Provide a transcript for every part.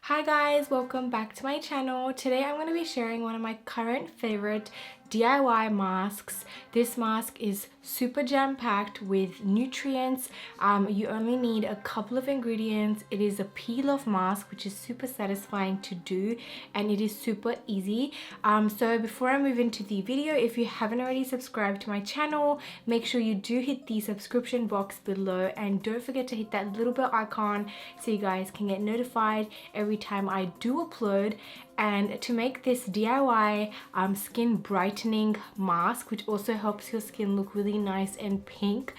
Hi guys, welcome back to my channel. Today I'm going to be sharing one of my current favorite DIY masks. This mask is super jam-packed with nutrients. You only need a couple of ingredients. It is a peel-off mask, which is super satisfying to do, and it is super easy. So before I move into the video, if you haven't already subscribed to my channel, make sure you do hit the subscription box below, and don't forget to hit that little bell icon so you guys can get notified every time I do upload. And to make this DIY skin brightening mask, which also helps your skin look really nice and pink,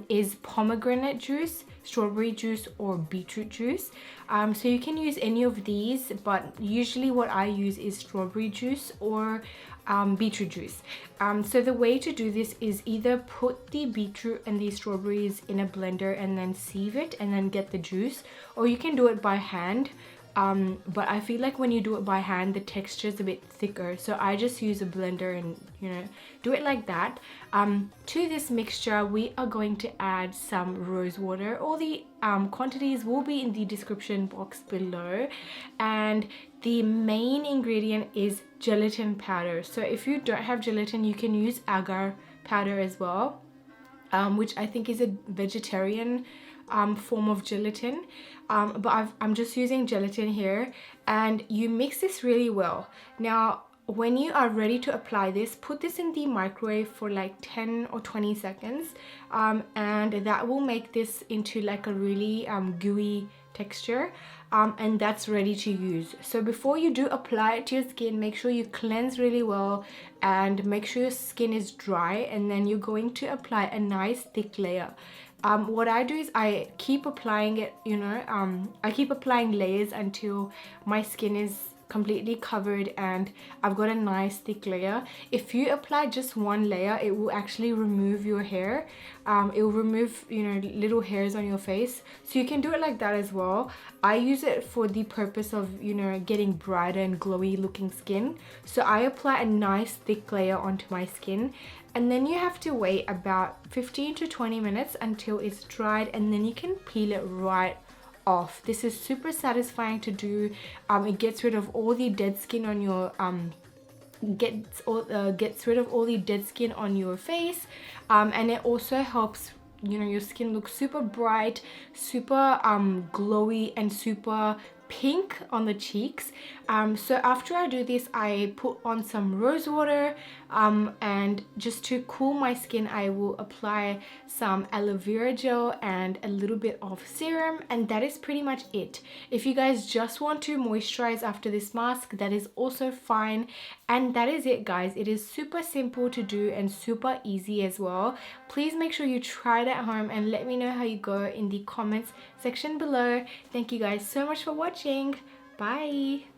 is pomegranate juice, strawberry juice, or beetroot juice. So you can use any of these, but usually what I use is strawberry juice or beetroot juice. So the way to do this is either put the beetroot and the strawberries in a blender and then sieve it and then get the juice, or you can do it by hand. But I feel like when you do it by hand, the texture is a bit thicker, so I just use a blender and do it like that. To this mixture we are going to add some rose water. All the quantities will be in the description box below, and the main ingredient is gelatin powder. So if you don't have gelatin, you can use agar powder as well, which I think is a vegetarian form of gelatin, but I'm just using gelatin here. And you mix this really well. Now when you are ready to apply this, put this in the microwave for like 10 or 20 seconds, and that will make this into like a really gooey texture, and that's ready to use. So before you do apply it to your skin, make sure you cleanse really well and make sure your skin is dry, and then you're going to apply a nice thick layer. What I do is I keep applying it, I keep applying layers until my skin is completely covered and I've got a nice thick layer. If you apply just one layer, it will actually remove your hair. It will remove little hairs on your face, so you can do it like that as well. I use it for the purpose of getting brighter and glowy looking skin. So I apply a nice thick layer onto my skin, and then you have to wait about 15 to 20 minutes until it's dried, and then you can peel it right off. This is super satisfying to do. It gets rid of all the dead skin on your gets rid of all the dead skin on your face, and it also helps your skin look super bright, super glowy, and super pink on the cheeks. So after I do this, I put on some rose water, and just to cool my skin, I will apply some aloe vera gel and a little bit of serum, and that is pretty much it. If you guys just want to moisturize after this mask, that is also fine. And that is it, guys. It is super simple to do and super easy as well. Please make sure you try it at home and let me know how you go in the comments section below. Thank you guys so much for watching. Bye.